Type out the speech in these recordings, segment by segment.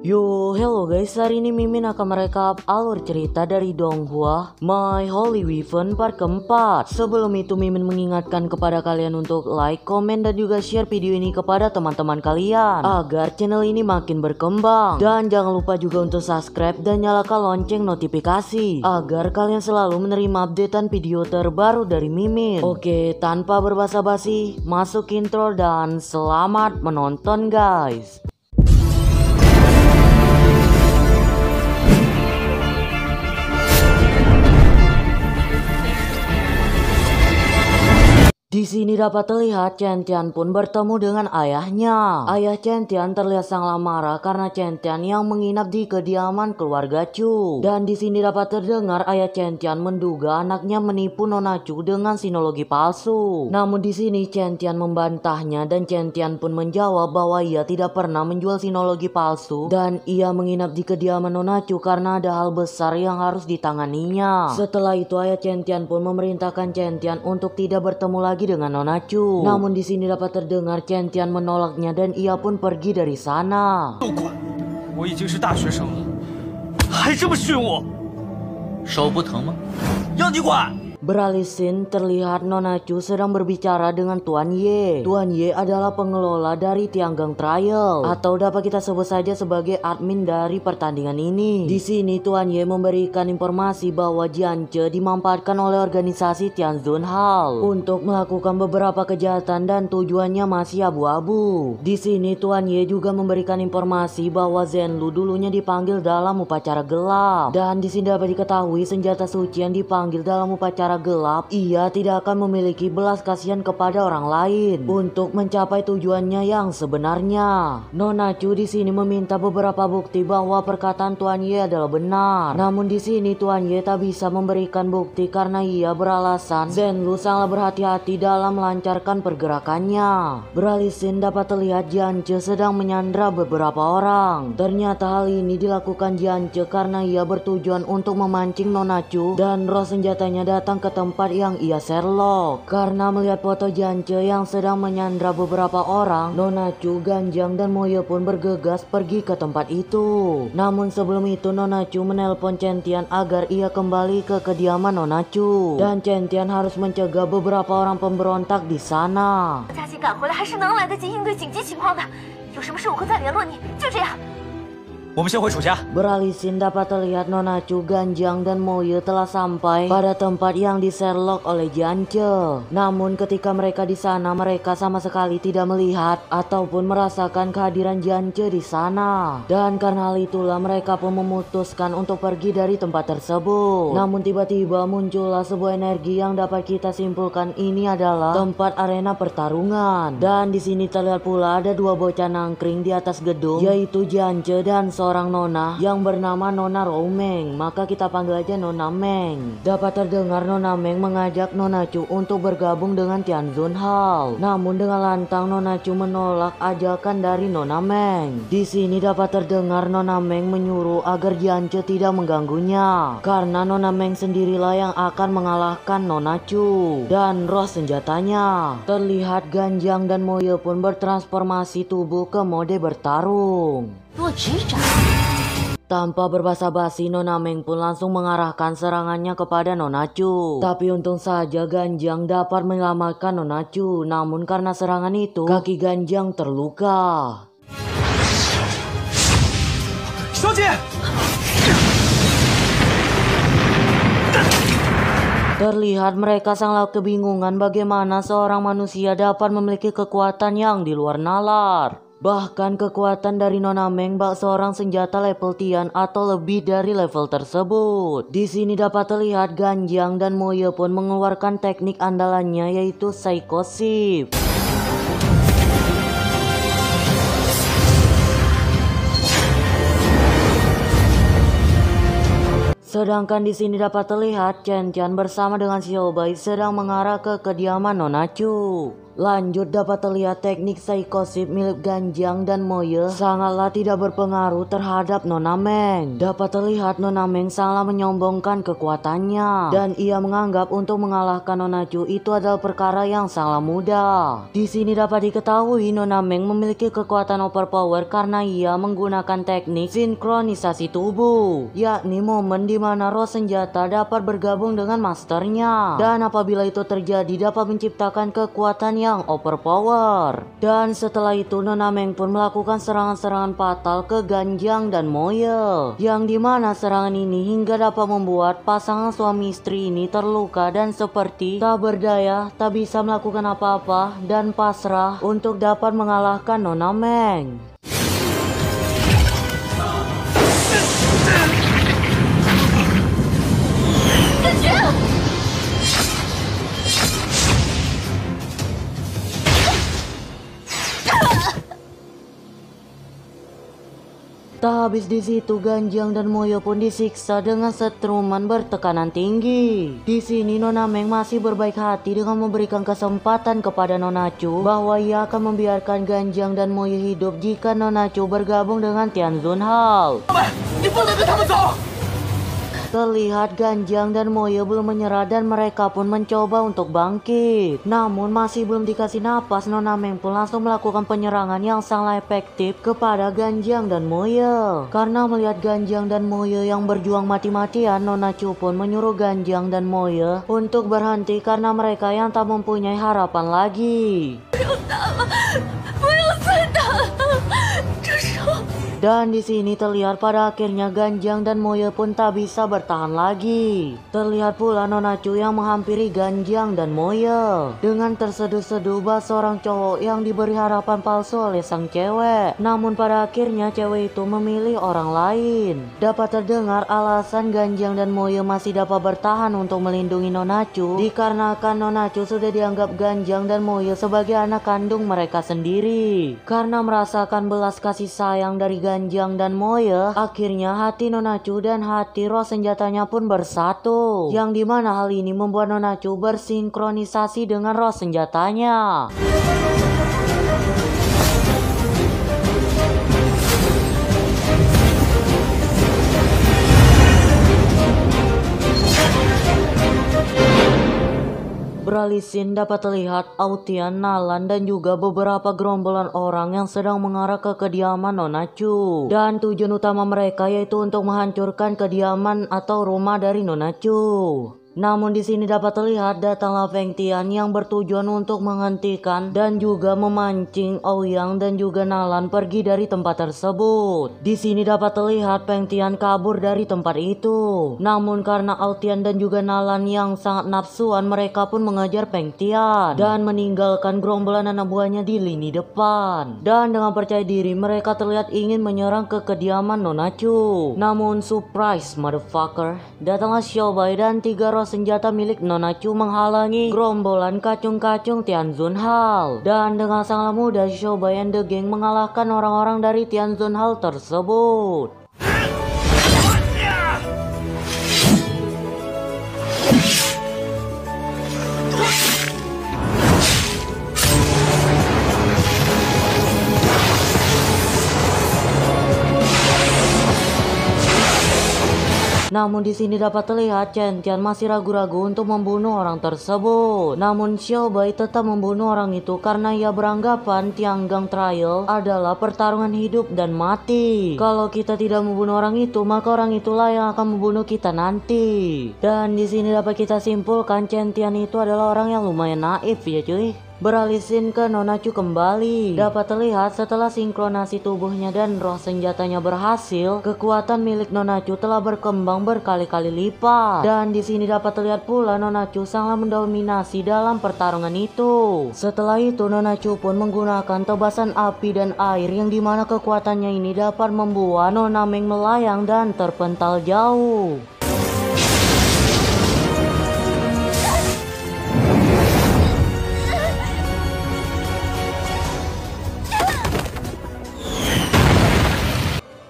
Yo, hello guys, hari ini Mimin akan merekap alur cerita dari Donghua My Holy Weapon part keempat. Sebelum itu Mimin mengingatkan kepada kalian untuk like, komen, dan juga share video ini kepada teman-teman kalian agar channel ini makin berkembang. Dan jangan lupa juga untuk subscribe dan nyalakan lonceng notifikasi agar kalian selalu menerima updatean video terbaru dari Mimin. Oke, tanpa berbasa-basi, masuk intro dan selamat menonton guys. Di sini dapat terlihat Chen Tian pun bertemu dengan ayahnya. Ayah Chen Tian terlihat sangat marah karena Chen Tian yang menginap di kediaman keluarga Chu. Dan di sini dapat terdengar ayah Chen Tian menduga anaknya menipu Nona Chu dengan sinologi palsu. Namun di sini Chen Tian membantahnya dan Chen Tian pun menjawab bahwa ia tidak pernah menjual sinologi palsu dan ia menginap di kediaman Nona Chu karena ada hal besar yang harus ditanganinya. Setelah itu ayah Chen Tian pun memerintahkan Chen Tian untuk tidak bertemu lagi dengan Nona Chu. Namun di sini dapat terdengar Chen Tian menolaknya dan ia pun pergi dari sana. Beralih scene, terlihat Nona Chu sedang berbicara dengan Tuan Ye. Tuan Ye adalah pengelola dari Tianggang Trial atau dapat kita sebut saja sebagai admin dari pertandingan ini. Di sini Tuan Ye memberikan informasi bahwa Jian Che dimanfaatkan oleh organisasi Tianzun Hall untuk melakukan beberapa kejahatan dan tujuannya masih abu-abu. Di sini Tuan Ye juga memberikan informasi bahwa Zhen Lu dulunya dipanggil dalam upacara gelap dan di sini dapat diketahui senjata suci yang dipanggil dalam upacara gelap, ia tidak akan memiliki belas kasihan kepada orang lain untuk mencapai tujuannya yang sebenarnya. Nona Chu di sini meminta beberapa bukti bahwa perkataan Tuan Ye adalah benar. Namun di sini Tuan Ye tak bisa memberikan bukti karena ia beralasan Zhen Lu sangat berhati-hati dalam melancarkan pergerakannya. Beralih scene dapat terlihat Jian Che sedang menyandra beberapa orang. Ternyata hal ini dilakukan Jian Che karena ia bertujuan untuk memancing Nona Chu dan roh senjatanya datang ke tempat yang ia Sherlock. Karena melihat foto Jian Che yang sedang menyandra beberapa orang, Nona Chu, Ganjang, dan Moye pun bergegas pergi ke tempat itu. Namun sebelum itu Nona Chu menelpon Chen Tian agar ia kembali ke kediaman Nona Chu. Dan Chen Tian harus mencegah beberapa orang pemberontak di sana. Beralih scene dapat terlihat Nona Chu, Ganjang, dan Moye telah sampai pada tempat yang di Sherlock oleh Jian Che. Namun ketika mereka di sana, mereka sama sekali tidak melihat ataupun merasakan kehadiran Jian Che di sana. Dan karena hal itulah mereka pun memutuskan untuk pergi dari tempat tersebut. Namun tiba-tiba muncullah sebuah energi yang dapat kita simpulkan ini adalah tempat arena pertarungan. Dan di sini terlihat pula ada dua bocah nangkring di atas gedung, yaitu Jian Che dan seorang nona yang bernama Nona Roumeng, maka kita panggil aja Nona Meng. Dapat terdengar Nona Meng mengajak Nona Chu untuk bergabung dengan Tianzun Hall. Namun dengan lantang Nona Chu menolak ajakan dari Nona Meng. Di sini dapat terdengar Nona Meng menyuruh agar Jian Che tidak mengganggunya karena Nona Meng sendirilah yang akan mengalahkan Nona Chu. Dan roh senjatanya terlihat Ganjang dan Moye pun bertransformasi tubuh ke mode bertarung. Tanpa berbasa-basi, Nona Meng pun langsung mengarahkan serangannya kepada Nona Chu. Tapi untung saja Ganjang dapat menyelamatkan Nona Chu. Namun karena serangan itu, kaki Ganjang terluka. Terlihat mereka sangat kebingungan bagaimana seorang manusia dapat memiliki kekuatan yang di luar nalar. Bahkan kekuatan dari Nona Meng bak seorang senjata level Tian atau lebih dari level tersebut. Di sini dapat terlihat Ganjang dan Moye pun mengeluarkan teknik andalannya yaitu Psycho Shift. Sedangkan di sini dapat terlihat Chen Tian bersama dengan Xiao Bai sedang mengarah ke kediaman Nona Chu. Lanjut dapat terlihat teknik psikosip milik Ganjang dan Moye sangatlah tidak berpengaruh terhadap Nona Meng. Dapat terlihat Nona Meng sangatlah menyombongkan kekuatannya dan ia menganggap untuk mengalahkan Nona Chu itu adalah perkara yang sangat mudah. Di sini dapat diketahui Nona Meng memiliki kekuatan overpower karena ia menggunakan teknik sinkronisasi tubuh, yakni momen di mana roh senjata dapat bergabung dengan masternya dan apabila itu terjadi dapat menciptakan kekuatan yang overpower. Dan setelah itu Nona Meng pun melakukan serangan-serangan fatal ke Ganjang dan Moye, yang dimana serangan ini hingga dapat membuat pasangan suami istri ini terluka dan seperti tak berdaya, tak bisa melakukan apa-apa dan pasrah untuk dapat mengalahkan Nona Meng. Tak habis di situ, Ganjang dan Moye pun disiksa dengan setruman bertekanan tinggi. Di sini Nona Meng masih berbaik hati dengan memberikan kesempatan kepada Nona Chu bahwa ia akan membiarkan Ganjang dan Moye hidup jika Nona Chu bergabung dengan Tian Xunhao. Terlihat Ganjang dan Moye belum menyerah dan mereka pun mencoba untuk bangkit. Namun masih belum dikasih napas, Nona Meng pun langsung melakukan penyerangan yang sangat efektif kepada Ganjang dan Moye. Karena melihat Ganjang dan Moye yang berjuang mati-matian, Nona Chu pun menyuruh Ganjang dan Moye untuk berhenti karena mereka yang tak mempunyai harapan lagi. Dan di sini terlihat pada akhirnya Ganjang dan Moye pun tak bisa bertahan lagi. Terlihat pula Nona Chu yang menghampiri Ganjang dan Moye dengan terseduh-seduh bahwa seorang cowok yang diberi harapan palsu oleh sang cewek. Namun pada akhirnya cewek itu memilih orang lain. Dapat terdengar alasan Ganjang dan Moye masih dapat bertahan untuk melindungi Nona Chu dikarenakan Nona Chu sudah dianggap Ganjang dan Moye sebagai anak kandung mereka sendiri. Karena merasakan belas kasih sayang dari Ganjang dan Moye, akhirnya hati Nona Chu dan hati roh senjatanya pun bersatu, yang dimana hal ini membuat Nona Chu bersinkronisasi dengan roh senjatanya. Beralih scene dapat terlihat Aotian, Nalan dan juga beberapa gerombolan orang yang sedang mengarah ke kediaman Nona Chu. Dan tujuan utama mereka yaitu untuk menghancurkan kediaman atau rumah dari Nona Chu. Namun di sini dapat terlihat datanglah Feng Tian yang bertujuan untuk menghentikan dan juga memancing Aoyang dan juga Nalan pergi dari tempat tersebut. Di sini dapat terlihat Feng Tian kabur dari tempat itu. Namun karena Aotian dan juga Nalan yang sangat nafsuan, mereka pun mengejar Feng Tian dan meninggalkan gerombolan anak buahnya di lini depan. Dan dengan percaya diri mereka terlihat ingin menyerang ke kediaman Nona Chu. Namun surprise motherfucker, datanglah Xiaobai dan 3 roh senjata milik Nona Chu menghalangi gerombolan kacung-kacung Tian Xunhao. Dan dengan sangat mudah Xiaobai and the Gang mengalahkan orang-orang dari Tian Xunhao tersebut. Namun di sini dapat terlihat Chen Tian masih ragu-ragu untuk membunuh orang tersebut. Namun Xiaobai tetap membunuh orang itu karena ia beranggapan Tianggang Trial adalah pertarungan hidup dan mati. Kalau kita tidak membunuh orang itu, maka orang itulah yang akan membunuh kita nanti. Dan di sini dapat kita simpulkan Chen Tian itu adalah orang yang lumayan naif ya cuy. Beralih scene ke Nona Chu kembali. Dapat terlihat setelah sinkronasi tubuhnya dan roh senjatanya berhasil, kekuatan milik Nona Chu telah berkembang berkali-kali lipat. Dan di sini dapat terlihat pula Nona Chu sangat mendominasi dalam pertarungan itu. Setelah itu Nona Chu pun menggunakan tebasan api dan air yang dimana kekuatannya ini dapat membuat Nona Meng melayang dan terpental jauh.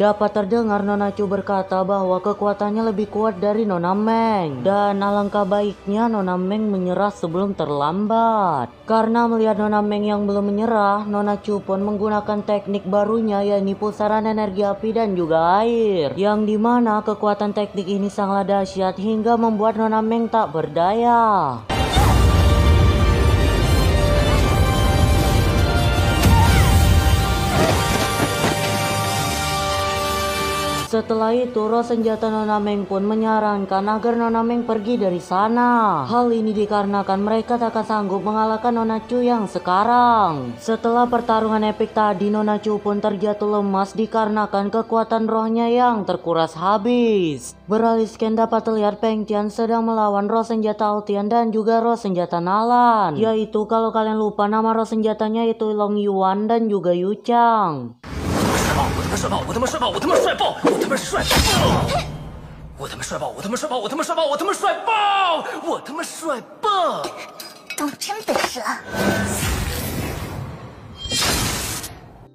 dapat terdengar Nona Chu berkata bahwa kekuatannya lebih kuat dari Nona Meng. Dan alangkah baiknya Nona Meng menyerah sebelum terlambat. Karena melihat Nona Meng yang belum menyerah, Nona Chu pun menggunakan teknik barunya yakni pusaran energi api dan juga air. Yang dimana kekuatan teknik ini sangat dahsyat hingga membuat Nona Meng tak berdaya. Setelah itu, roh senjata Nona Meng pun menyarankan agar Nona Meng pergi dari sana. Hal ini dikarenakan mereka tak akan sanggup mengalahkan Nona Chu yang sekarang. Setelah pertarungan epik tadi, Nona Chu pun terjatuh lemas dikarenakan kekuatan rohnya yang terkuras habis. Beralih scan dapat terlihat Peng Tian sedang melawan roh senjata Aotian dan juga roh senjata Nalan. Yaitu kalau kalian lupa nama roh senjatanya itu Long Yuan dan juga Yu Chang. 我他妈帅爆！我他妈帅爆！我他妈帅爆！我他妈帅爆！我他妈帅爆！我他妈帅爆！我他妈帅爆！我他妈帅爆！我他妈帅爆！当真本事啊！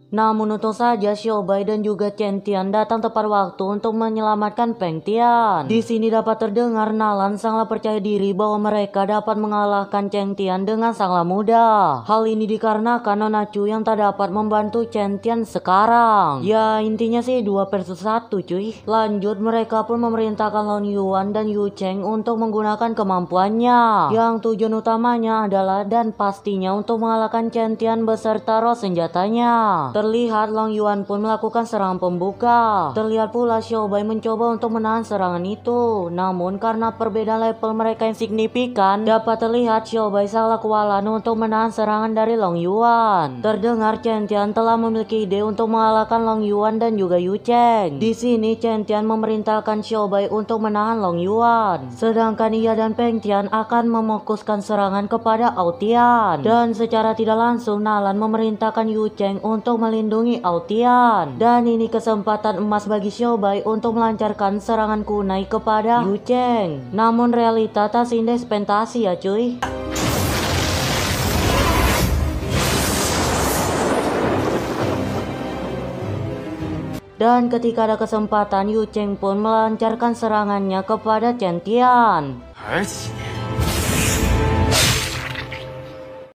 Namun untung saja Xiao Bai dan juga Chen Tian datang tepat waktu untuk menyelamatkan Peng Tian. Di sini dapat terdengar Nalan sangat percaya diri bahwa mereka dapat mengalahkan Chen Tian dengan sangat mudah. Hal ini dikarenakan Nona Chu yang tak dapat membantu Chen Tian sekarang. Ya intinya sih 2 versus 1 cuy. Lanjut mereka pun memerintahkan Long Yuan dan Yu Cheng untuk menggunakan kemampuannya. Yang tujuan utamanya adalah dan pastinya untuk mengalahkan Chen Tian beserta roh senjatanya. Terlihat Long Yuan pun melakukan serangan pembuka. Terlihat pula Xiao Bai mencoba untuk menahan serangan itu. Namun karena perbedaan level mereka yang signifikan, dapat terlihat Xiao Bai salah kewalahan untuk menahan serangan dari Long Yuan. Terdengar Chen Tian telah memiliki ide untuk mengalahkan Long Yuan dan juga Yu Cheng. Di sini Chen Tian memerintahkan Xiao Bai untuk menahan Long Yuan. Sedangkan ia dan Peng Tian akan mefokuskan serangan kepada Aotian. Dan secara tidak langsung Nalan memerintahkan Yu Cheng untuk melindungi Aotian. Dan ini kesempatan emas bagi Xiao Bai untuk melancarkan serangan kunai kepada Yu Cheng. Namun realita tak seindah ekspektasi ya cuy. Dan ketika ada kesempatan, Yu Cheng pun melancarkan serangannya kepada Chen Tian.